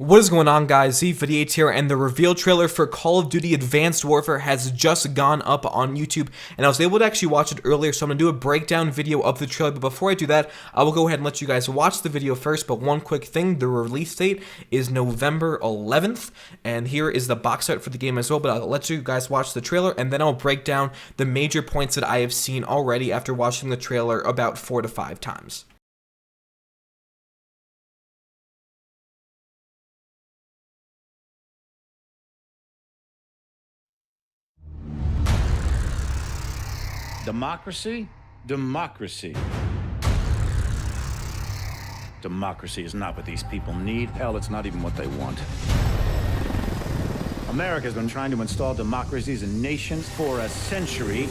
What is going on, guys? Z58 here, and the reveal trailer for Call of Duty Advanced Warfare has just gone up on YouTube, and I was able to actually watch it earlier, so I'm going to do a breakdown video of the trailer. But before I do that, I will go ahead and let you guys watch the video first. But one quick thing, the release date is November 11th, and here is the box art for the game as well. But I'll let you guys watch the trailer, and then I'll break down the major points that I have seen already after watching the trailer about 4 to 5 times. Democracy? Democracy. Democracy is not what these people need. Hell, it's not even what they want. America's been trying to install democracies in nations for a century,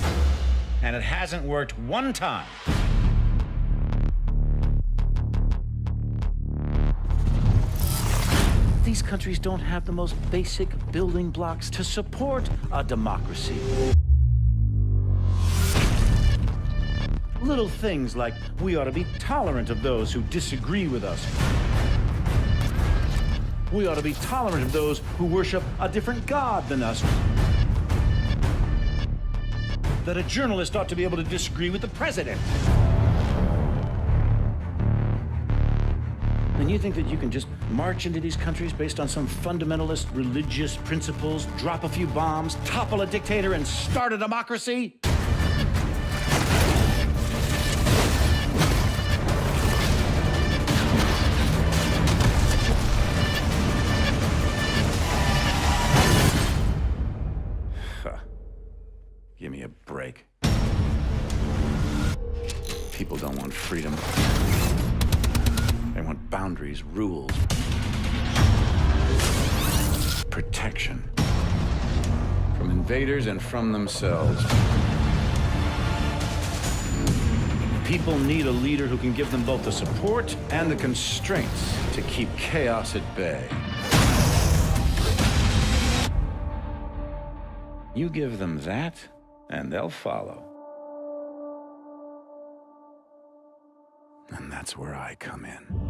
and it hasn't worked one time. These countries don't have the most basic building blocks to support a democracy. Little things like we ought to be tolerant of those who disagree with us. We ought to be tolerant of those who worship a different God than us. That a journalist ought to be able to disagree with the president. And you think that you can just march into these countries based on some fundamentalist religious principles, drop a few bombs, topple a dictator, and start a democracy? Give me a break. People don't want freedom. They want boundaries, rules, protection from invaders and from themselves. People need a leader who can give them both the support and the constraints to keep chaos at bay. You give them that, and they'll follow. And that's where I come in.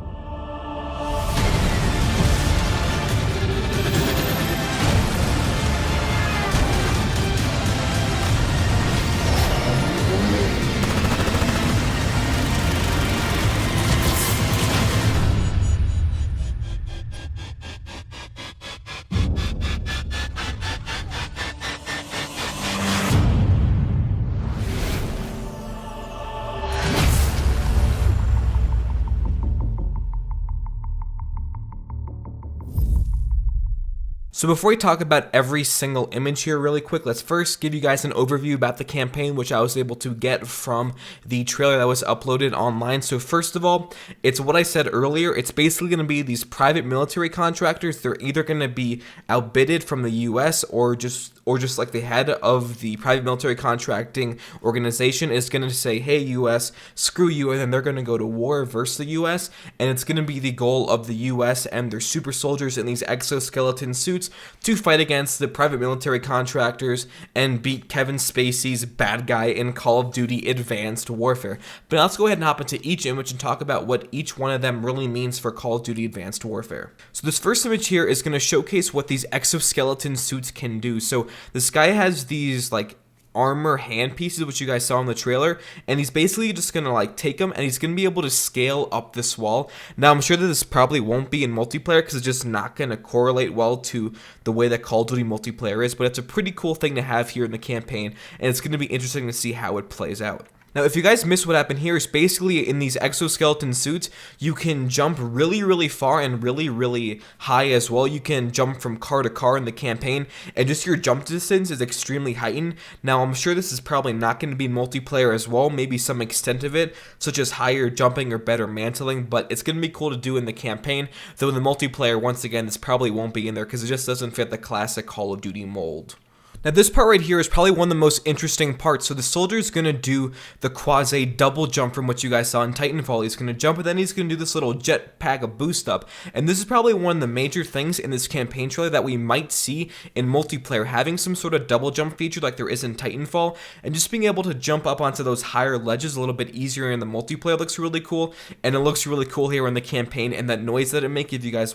So before we talk about every single image here really quick, let's first give you guys an overview about the campaign, which I was able to get from the trailer that was uploaded online. So first of all, it's what I said earlier. It's basically going to be these private military contractors. They're either going to be outbidded from the US or just like the head of the private military contracting organization is going to say, hey, US, screw you, and then they're going to go to war versus the US, and it's going to be the goal of the US and their super soldiers in these exoskeleton suits to fight against the private military contractors and beat Kevin Spacey's bad guy in Call of Duty Advanced Warfare. But let's go ahead and hop into each image and talk about what each one of them really means for Call of Duty Advanced Warfare. So this first image here is going to showcase what these exoskeleton suits can do. So this guy has these like armor hand pieces, which you guys saw in the trailer, and he's basically just gonna like take them and he's gonna be able to scale up this wall. Now I'm sure that this probably won't be in multiplayer because it's just not gonna correlate well to the way that Call of Duty multiplayer is, but it's a pretty cool thing to have here in the campaign, and it's gonna be interesting to see how it plays out. Now, if you guys missed what happened here, is basically in these exoskeleton suits, you can jump really, really far and really, really high as well. You can jump from car to car in the campaign, and just your jump distance is extremely heightened. Now, I'm sure this is probably not going to be multiplayer as well, maybe some extent of it, such as higher jumping or better mantling, but it's going to be cool to do in the campaign, though in the multiplayer, once again, this probably won't be in there because it just doesn't fit the classic Call of Duty mold. Now this part right here is probably one of the most interesting parts. So the soldier is going to do the quasi double jump from what you guys saw in Titanfall. He's going to jump and then he's going to do this little jetpack of boost up. And this is probably one of the major things in this campaign trailer that we might see in multiplayer, having some sort of double jump feature like there is in Titanfall, and just being able to jump up onto those higher ledges a little bit easier in the multiplayer looks really cool. And it looks really cool here in the campaign, and that noise that it makes, if you guys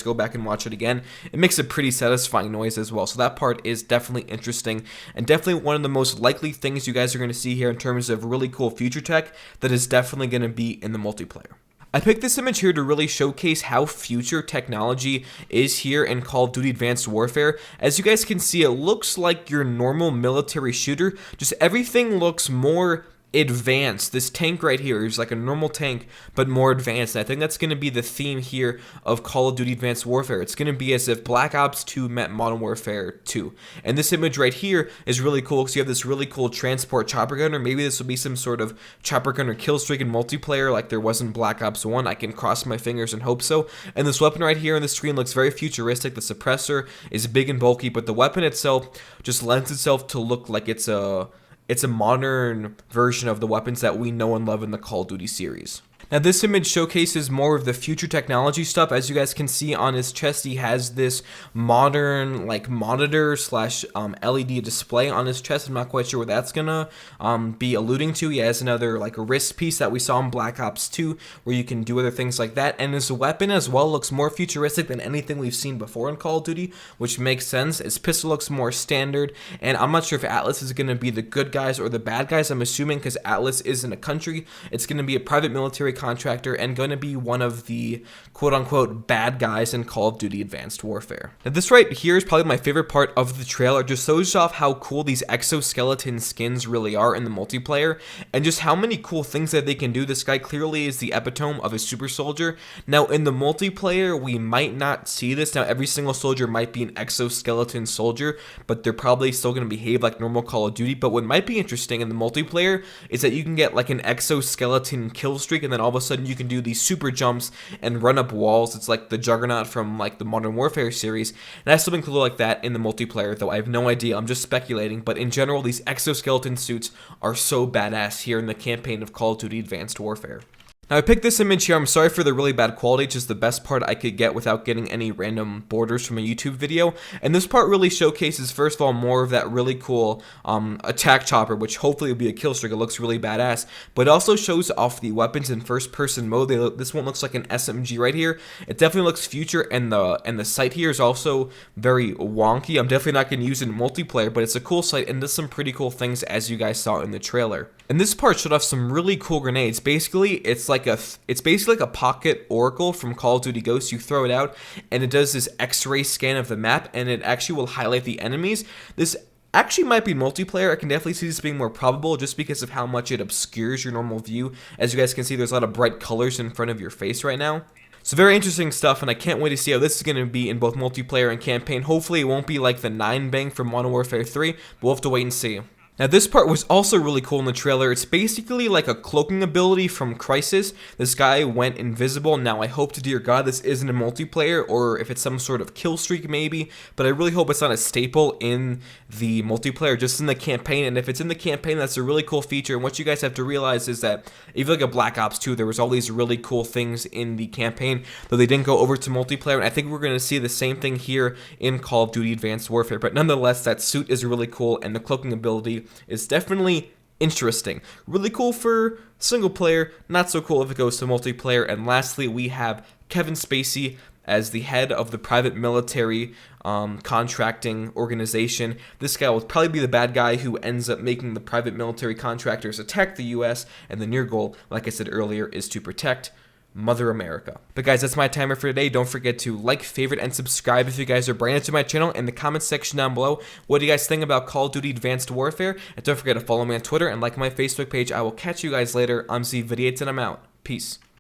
go back and watch it again, it makes a pretty satisfying noise as well. So that part is definitely interesting, and definitely one of the most likely things you guys are going to see here in terms of really cool future tech that is definitely going to be in the multiplayer. I picked this image here to really showcase how future technology is here in Call of Duty Advanced Warfare. As you guys can see, it looks like your normal military shooter, just everything looks more advanced. This tank right here is like a normal tank, but more advanced. And I think that's going to be the theme here of Call of Duty Advanced Warfare. It's going to be as if Black Ops 2 met Modern Warfare 2. And this image right here is really cool because you have this really cool transport chopper gunner. Maybe this will be some sort of chopper gunner kill streak in multiplayer like there was in Black Ops 1. I can cross my fingers and hope so. And this weapon right here on the screen looks very futuristic. The suppressor is big and bulky, but the weapon itself just lends itself to look like it's a modern version of the weapons that we know and love in the Call of Duty series. Now this image showcases more of the future technology stuff. As you guys can see on his chest, he has this modern like monitor slash LED display on his chest. I'm not quite sure what that's gonna be alluding to. He has another like wrist piece that we saw in Black Ops 2 where you can do other things like that. And his weapon as well looks more futuristic than anything we've seen before in Call of Duty, which makes sense. His pistol looks more standard, and I'm not sure if Atlas is gonna be the good guys or the bad guys. I'm assuming because Atlas isn't a country, it's gonna be a private military contractor and going to be one of the quote-unquote bad guys in Call of Duty Advanced Warfare. Now this right here is probably my favorite part of the trailer. Just shows off how cool these exoskeleton skins really are in the multiplayer, and just how many cool things that they can do. This guy clearly is the epitome of a super soldier. Now in the multiplayer we might not see this. Now every single soldier might be an exoskeleton soldier, but they're probably still going to behave like normal Call of Duty. But what might be interesting in the multiplayer is that you can get like an exoskeleton kill streak, and then all of a sudden you can do these super jumps and run up walls. It's like the Juggernaut from like the Modern Warfare series, and I have something cool like that in the multiplayer, though I have no idea. I'm just speculating, but in general these exoskeleton suits are so badass here in the campaign of Call of Duty Advanced Warfare. Now I picked this image here. I'm sorry for the really bad quality. It's just the best part I could get without getting any random borders from a YouTube video. And this part really showcases, first of all, more of that really cool attack chopper, which hopefully will be a kill streak. It looks really badass. But it also shows off the weapons in first-person mode. This one looks like an SMG right here. It definitely looks future, and the sight here is also very wonky. I'm definitely not going to use it in multiplayer, but it's a cool sight and does some pretty cool things, as you guys saw in the trailer. And this part showed off some really cool grenades. Basically, it's basically like a pocket oracle from Call of Duty Ghosts. You throw it out, and it does this X-ray scan of the map, and it actually will highlight the enemies. This actually might be multiplayer. I can definitely see this being more probable just because of how much it obscures your normal view. As you guys can see, there's a lot of bright colors in front of your face right now. So very interesting stuff, and I can't wait to see how this is going to be in both multiplayer and campaign. Hopefully it won't be like the 9-bang from Modern Warfare 3, but we'll have to wait and see. Now this part was also really cool in the trailer. It's basically like a cloaking ability from Crysis. This guy went invisible. Now I hope to dear God this isn't a multiplayer, or if it's some sort of kill streak maybe, but I really hope it's not a staple in the multiplayer, just in the campaign. And if it's in the campaign, that's a really cool feature. And what you guys have to realize is that even like a Black Ops 2, there was all these really cool things in the campaign, though they didn't go over to multiplayer. And I think we're going to see the same thing here in Call of Duty Advanced Warfare. But nonetheless, that suit is really cool, and the cloaking ability is definitely interesting. Really cool for single player, not so cool if it goes to multiplayer. And lastly, we have Kevin Spacey as the head of the private military contracting organization. This guy will probably be the bad guy who ends up making the private military contractors attack the US, and the near goal, like I said earlier, is to protect Mother America. But guys, that's my timer for today. Don't forget to like, favorite, and subscribe if you guys are brand new to my channel. In the comments section down below, what do you guys think about Call of Duty Advanced Warfare? And don't forget to follow me on Twitter and like my Facebook page. I will catch you guys later. I'm ZVidiates, and I'm out. Peace.